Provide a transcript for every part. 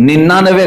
99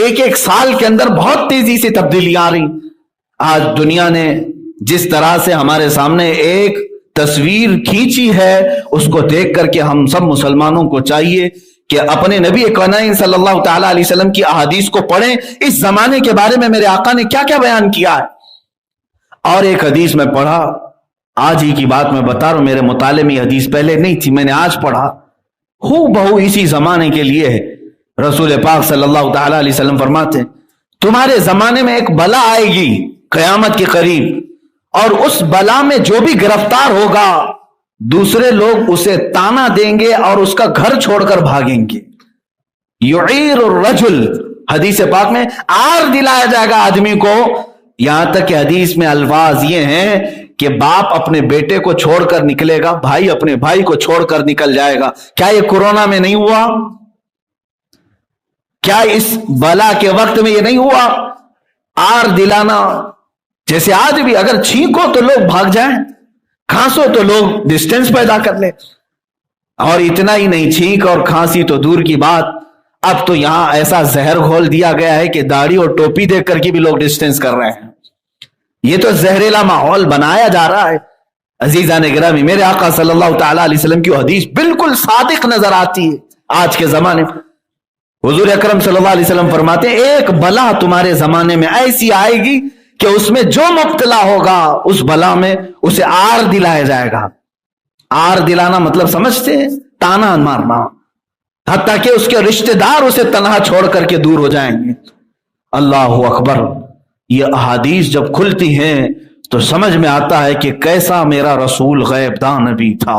ایک ایک سال کے اندر بہت تیزی سے تبدیلیاں آ رہی. آج دنیا نے جس طرح سے ہمارے سامنے ایک تصویر کھینچی ہے, اس کو دیکھ کر کے ہم سب مسلمانوں کو چاہیے کہ اپنے نبی کونین صلی اللہ تعالی علیہ وسلم کی احادیث کو پڑھیں. اس زمانے کے بارے میں میرے آقا نے کیا کیا بیان کیا ہے. اور ایک حدیث میں پڑھا, آج ہی کی بات میں بتا رہا ہوں, میرے مطالعے میں یہ حدیث پہلے نہیں تھی, میں نے آج پڑھا, ہو بہو اسی زمانے کے لیے ہے. رسول پاک صلی اللہ تعالی علیہ وسلم فرماتے ہیں تمہارے زمانے میں ایک بلا آئے گی قیامت کے قریب, اور اس بلا میں جو بھی گرفتار ہوگا دوسرے لوگ اسے تانا دیں گے اور اس کا گھر چھوڑ کر بھاگیں گے. یعیر الرجل, حدیث پاک میں آر دلایا جائے گا آدمی کو. یہاں تک کہ حدیث میں الفاظ یہ ہیں کہ باپ اپنے بیٹے کو چھوڑ کر نکلے گا, بھائی اپنے بھائی کو چھوڑ کر نکل جائے گا. کیا یہ کورونا میں نہیں ہوا؟ کیا اس بلا کے وقت میں یہ نہیں ہوا؟ آر دلانا. جیسے آج بھی اگر چھینکو تو لوگ بھاگ جائیں, کھانسو تو لوگ ڈسٹینس پیدا کر لیں. اور اتنا ہی نہیں, چھینک اور کھانسی تو دور کی بات, اب تو یہاں ایسا زہر گھول دیا گیا ہے کہ داڑھی اور ٹوپی دیکھ کر کے بھی لوگ ڈسٹینس کر رہے ہیں. یہ تو زہریلا ماحول بنایا جا رہا ہے. عزیزان گرامی, میرے آقا صلی اللہ تعالی علیہ وسلم کی حدیث بالکل صادق نظر آتی ہے آج کے زمانے میں. حضور اکرم صلی اللہ علیہ وسلم فرماتے ہیں ایک بلا تمہارے زمانے میں ایسی آئے گی کہ اس میں جو مبتلا ہوگا اس بلا میں اسے آر دلایا جائے گا. آر دلانا مطلب سمجھتے ہیں؟ تانا مارنا, حتیٰ کہ اس کے رشتہ دار اسے تنہا چھوڑ کر کے دور ہو جائیں گے. اللہ اکبر. یہ احادیث جب کھلتی ہیں تو سمجھ میں آتا ہے کہ کیسا میرا رسول غیب داں نبی تھا.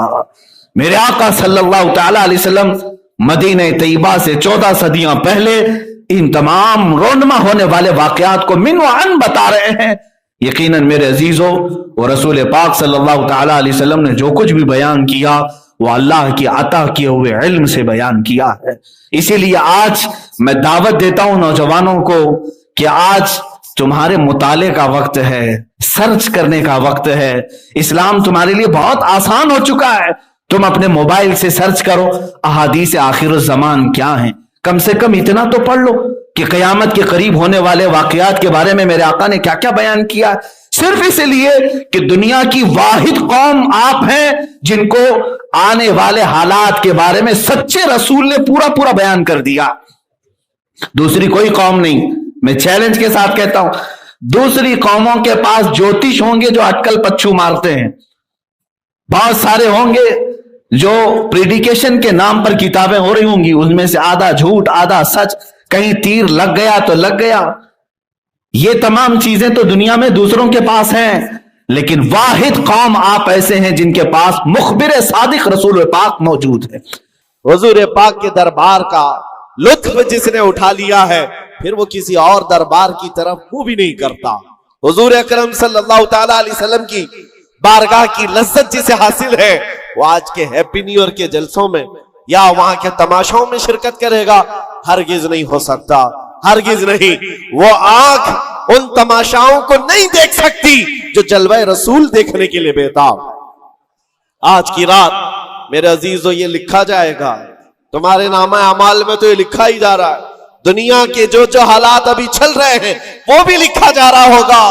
میرے آقا صلی اللہ تعالی علیہ وسلم مدینہ طیبہ سے 14 صدیاں پہلے ان تمام رونما ہونے والے واقعات کو من و عن بتا رہے ہیں. یقیناً میرے عزیزوں, وہ رسول پاک صلی اللہ تعالی علیہ وسلم نے جو کچھ بھی بیان کیا وہ اللہ کی عطا کیے ہوئے علم سے بیان کیا ہے. اسی لیے آج میں دعوت دیتا ہوں نوجوانوں کو کہ آج تمہارے مطالعے کا وقت ہے, سرچ کرنے کا وقت ہے. اسلام تمہارے لیے بہت آسان ہو چکا ہے. تم اپنے موبائل سے سرچ کرو احادیث آخر الزمان کیا ہیں. کم سے کم اتنا تو پڑھ لو کہ قیامت کے قریب ہونے والے واقعات کے بارے میں میرے آقا نے کیا کیا بیان کیا, صرف اس لیے کہ دنیا کی واحد قوم آپ ہیں جن کو آنے والے حالات کے بارے میں سچے رسول نے پورا پورا بیان کر دیا. دوسری کوئی قوم نہیں. میں چیلنج کے ساتھ کہتا ہوں, دوسری قوموں کے پاس جوتش ہوں گے جو اٹکل پچھو مارتے ہیں, بہت سارے ہوں گے جو پریڈیکیشن کے نام پر کتابیں ہو رہی ہوں گی, ان میں سے آدھا جھوٹ آدھا سچ, کہیں تیر لگ گیا تو لگ گیا. یہ تمام چیزیں تو دنیا میں دوسروں کے پاس ہیں, لیکن واحد قوم آپ ایسے ہیں جن کے پاس مخبر صادق رسول پاک موجود ہے. حضور پاک کے دربار کا لطف جس نے اٹھا لیا ہے پھر وہ کسی اور دربار کی طرف منہ بھی نہیں کرتا. حضور اکرم صلی اللہ تعالی علیہ وسلم کی بارگاہ کی لذت جسے حاصل ہے وہ آج کے ہیپی نیو ایئر کے جلسوں میں یا وہاں کے تماشوں میں شرکت کرے گا, ہرگز نہیں ہو سکتا, ہرگز نہیں. وہ آنکھ ان تماشاؤں کو نہیں دیکھ سکتی جو جلوہ رسول دیکھنے کے لیے بےتاب. آج کی رات میرے عزیزو یہ لکھا جائے گا, تمہارے نامہ اعمال میں تو یہ لکھا ہی جا رہا ہے. دنیا کے جو جو حالات ابھی چل رہے ہیں وہ بھی لکھا جا رہا ہوگا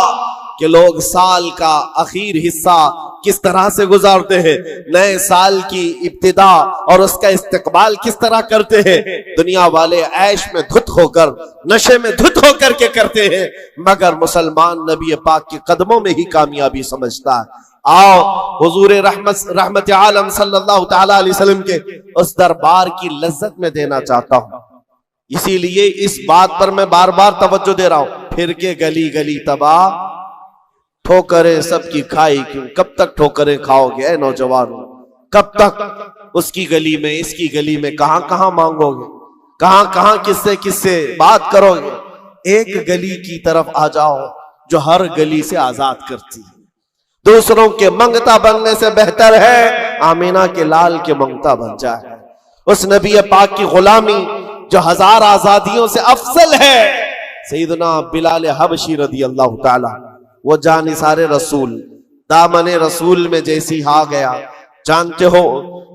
کہ لوگ سال کا اخیر حصہ کس طرح سے گزارتے ہیں, نئے سال کی ابتدا اور اس کا استقبال کس طرح کرتے ہیں. دنیا والے عیش میں دھت ہو کر, نشے میں دھت ہو کر کے کرتے ہیں, مگر مسلمان نبی پاک کے قدموں میں ہی کامیابی سمجھتا ہے. آؤ حضور رحمت عالم صلی اللہ تعالی علیہ وسلم کے اس دربار کی لذت میں دینا چاہتا ہوں. اسی لیے اس بات پر میں بار بار توجہ دے رہا ہوں, پھر کے گلی گلی تباہ, ٹھوکریں سب کی کھائی کیوں. کب تک ٹھوکریں کھاؤ گے اے نوجوانوں؟ کب تک اس کی گلی میں اس کی گلی میں کہاں کہاں مانگو گے, کہاں کہاں کس سے بات کرو گے؟ ایک گلی کی طرف آ جاؤ جو ہر گلی سے آزاد کرتی ہے. دوسروں کے منگتا بننے سے بہتر ہے آمینہ کے لال کے منگتا بن جائے. اس نبی پاک کی غلامی جو 1000 آزادیوں سے افضل ہے. سیدنا بلال حبشی رضی اللہ تعالی, وہ جانثار رسول, دامن رسول میں جیسی آ گیا. جانتے ہو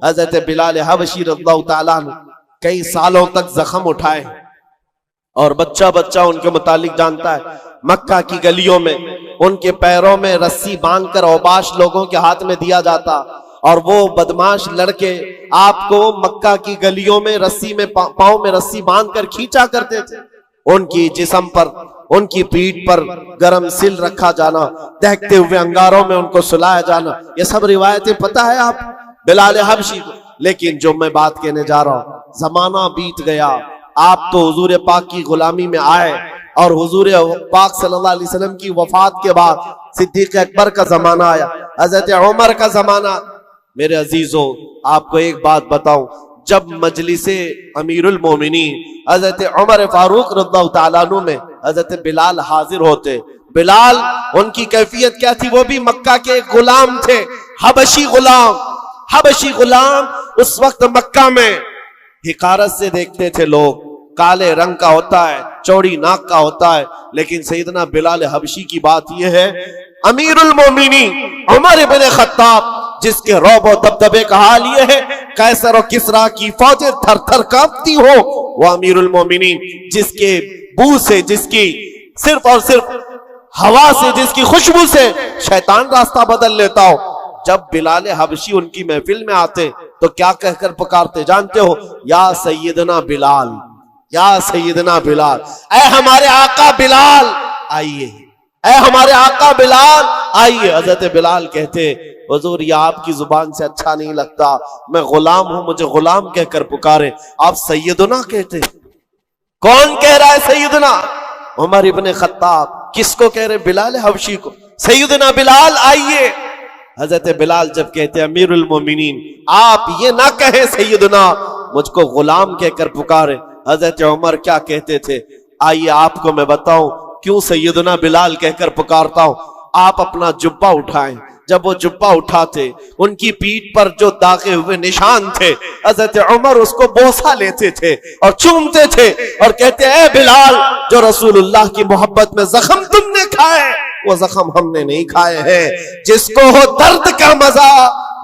حضرت بلال حبشی رضی اللہ تعالی کئی سالوں تک زخم اٹھائے, اور بچہ بچہ ان کے متعلق جانتا ہے. مکہ کی گلیوں میں ان کے پیروں میں رسی باندھ کر اوباش لوگوں کے ہاتھ میں دیا جاتا اور وہ بدماش لڑکے آپ کو مکہ کی گلیوں میں رسی میں پاؤں میں رسی باندھ کر کھینچا کرتے تھے. ان کی جسم پر ان کی پیٹھ پر گرم سل رکھا جانا, دہکتے ہوئے انگاروں میں ان کو سلایا جانا, یہ سب روایتیں پتہ ہے آپ بلال حبشی کو. لیکن جو میں بات کہنے جا رہا ہوں, زمانہ بیت گیا, آپ تو حضور پاک کی غلامی میں آئے اور حضور پاک صلی اللہ علیہ وسلم کی وفات کے بعد صدیق اکبر کا زمانہ آیا, حضرت عمر کا زمانہ. میرے عزیزوں آپ کو ایک بات بتاؤں, جب مجلس امیر المومنین حضرت عمر فاروق رضی اللہ تعالیٰ عنہ میں حضرت بلال حاضر ہوتے, بلال ان کی کیفیت کیا تھی؟ وہ بھی مکہ کے غلام تھے, حبشی غلام. حبشی غلام اس وقت مکہ میں حقارت سے دیکھتے تھے لوگ, کالے رنگ کا ہوتا ہے, چوڑی ناک کا ہوتا ہے. لیکن سیدنا بلال حبشی کی بات یہ ہے, امیر المومنین عمر بن خطاب جس کے رعب و دبدبے کا حال یہ ہے قیصر و کسریٰ کی فوجیں تھر تھر کانپتی ہو, وہ امیر المومنین جس کے بو سے, جس کی صرف اور صرف ہوا سے, جس کی خوشبو سے شیطان راستہ بدل لیتا ہو. جب بلال حبشی ان کی محفل میں آتے تو کیا کہہ کر پکارتے جانتے ہو؟ یا سیدنا بلال, یا سیدنا بلال, اے ہمارے آقا بلال آئیے, اے ہمارے آقا بلال آئیے. حضرت بلال کہتے حضور یہ آپ کی زبان سے اچھا نہیں لگتا, میں غلام ہوں, مجھے غلام کہہ کر پکارے. آپ سیدنا کہتے, کون کہہ رہا ہے سیدنا؟ عمر ابن خطاب. کس کو کہہ رہے؟ بلال حبشی کو. سیدنا بلال آئیے. حضرت بلال جب کہتے امیر المومنین آپ یہ نہ کہیں سیدنا, مجھ کو غلام کہہ کر پکارے. حضرت عمر کیا کہتے تھے؟ آئیے آپ کو میں بتاؤں کیوں سیدنا بلال کہہ کر پکارتا ہوں. آپ اپنا جبہ اٹھائیں. جب وہ جبہ اٹھاتے ان کی پیٹھ پر جو داغے ہوئے نشان تھے, حضرت عمر اس کو بوسہ لیتے تھے اور چومتے تھے اور کہتے اے بلال, جو رسول اللہ کی محبت میں زخم تم نے کھائے وہ زخم ہم نے نہیں کھائے ہیں. جس کو ہو درد کا مزہ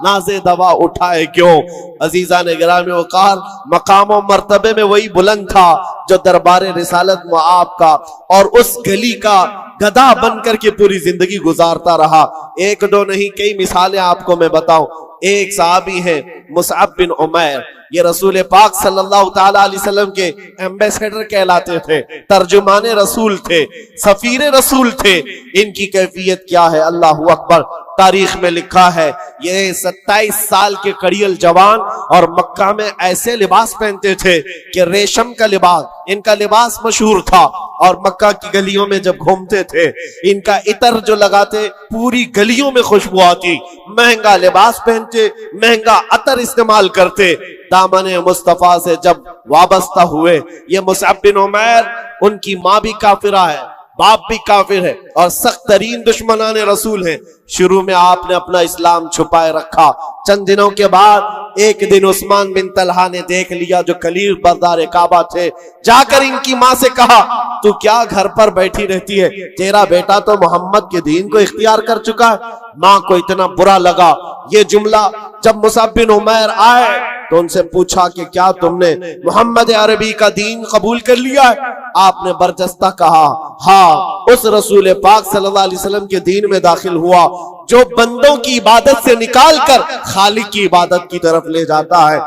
ناز دوا اٹھائے کیوں. عزیزان گرامی وقار, مقام و مرتبے میں وہی بلند تھا جو دربار رسالت معاب کا اور اس گلی کا گدھا بن کر کے پوری زندگی گزارتا رہا. ایک دو نہیں کئی مثالیں آپ کو میں بتاؤں. ایک صحابی ہیں مصعب بن عمیر, یہ رسول پاک صلی اللہ تعالی علیہ وسلم کے ایمبیسیڈر کہلاتے تھے, ترجمان رسول تھے, سفیر رسول تھے. ان کی کیفیت کیا ہے؟ اللہ اکبر. تاریخ میں لکھا ہے یہ 27 سال کے کڑیل جوان اور مکہ میں ایسے لباس پہنتے تھے کہ ریشم کا لباس, ان کا لباس مشہور تھا. اور مکہ کی گلیوں میں جب گھومتے تھے ان کا عطر جو لگاتے پوری گلیوں میں خوشبو آتی. مہنگا لباس پہنتے, مہنگا عطر استعمال کرتے. دامن مصطفیٰ سے جب وابستہ ہوئے, یہ مصعب بن عمیر, ان کی ماں بھی کافرہ ہے, باپ بھی کافر ہے اور سخت ترین دشمنان رسول ہیں. شروع میں آپ نے اپنا اسلام چھپائے رکھا. چند دنوں کے بعد ایک دن عثمان بن طلحہ نے دیکھ لیا جو کلیل بردار کعبہ تھے, جا کر ان کی ماں سے کہا تو کیا گھر پر بیٹھی رہتی ہے, تیرا بیٹا تو محمد کے دین کو اختیار کر چکا ہے. ماں کو اتنا برا لگا یہ جملہ. جب مصعب بن عمیر آئے تو ان سے پوچھا کہ کیا تم نے محمد عربی کا دین قبول کر لیا ہے؟ آپ نے برجستہ کہا ہاں, اس رسول پاک صلی اللہ علیہ وسلم کے دین میں داخل ہوا جو بندوں کی عبادت سے نکال کر خالق کی عبادت کی طرف لے جاتا ہے.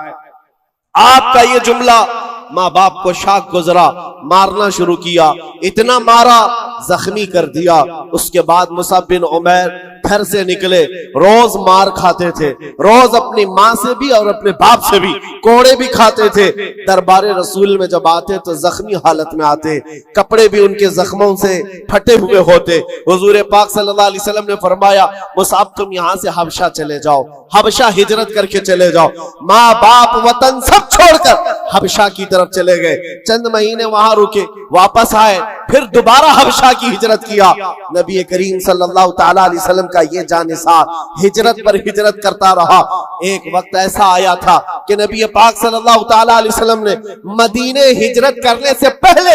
آپ کا یہ جملہ ماں باپ کو شاک گزرا, مارنا شروع کیا, اتنا مارا زخمی کر دیا. اس کے بعد مصعب بن عمیر گھر سے نکلے, روز مار کھاتے تھے, روز اپنی ماں سے بھی اور اپنے باپ سے بھی کوڑے بھی کھاتے تھے. دربار رسول میں جب آتے تو زخمی حالت میں آتے, کپڑے بھی ان کے زخموں سے پھٹے ہوئے ہوتے. حضور پاک صلی اللہ علیہ وسلم نے فرمایا مصعب تم یہاں سے حبشہ چلے جاؤ, حبشہ ہجرت کر کے چلے جاؤ. ماں باپ وطن سب چھوڑ کر حبشہ کی طرف چلے گئے. چند مہینے وہاں رکے, واپس آئے, پھر دوبارہ حبشہ کی ہجرت کیا. نبی کریم صلی اللہ تعالی علیہ وسلم کا یہ جانثار ہجرت پر ہجرت کرتا رہا. ایک وقت ایسا آیا تھا کہ نبی پاک صلی اللہ تعالی علیہ وسلم نے مدینے ہجرت کرنے سے پہلے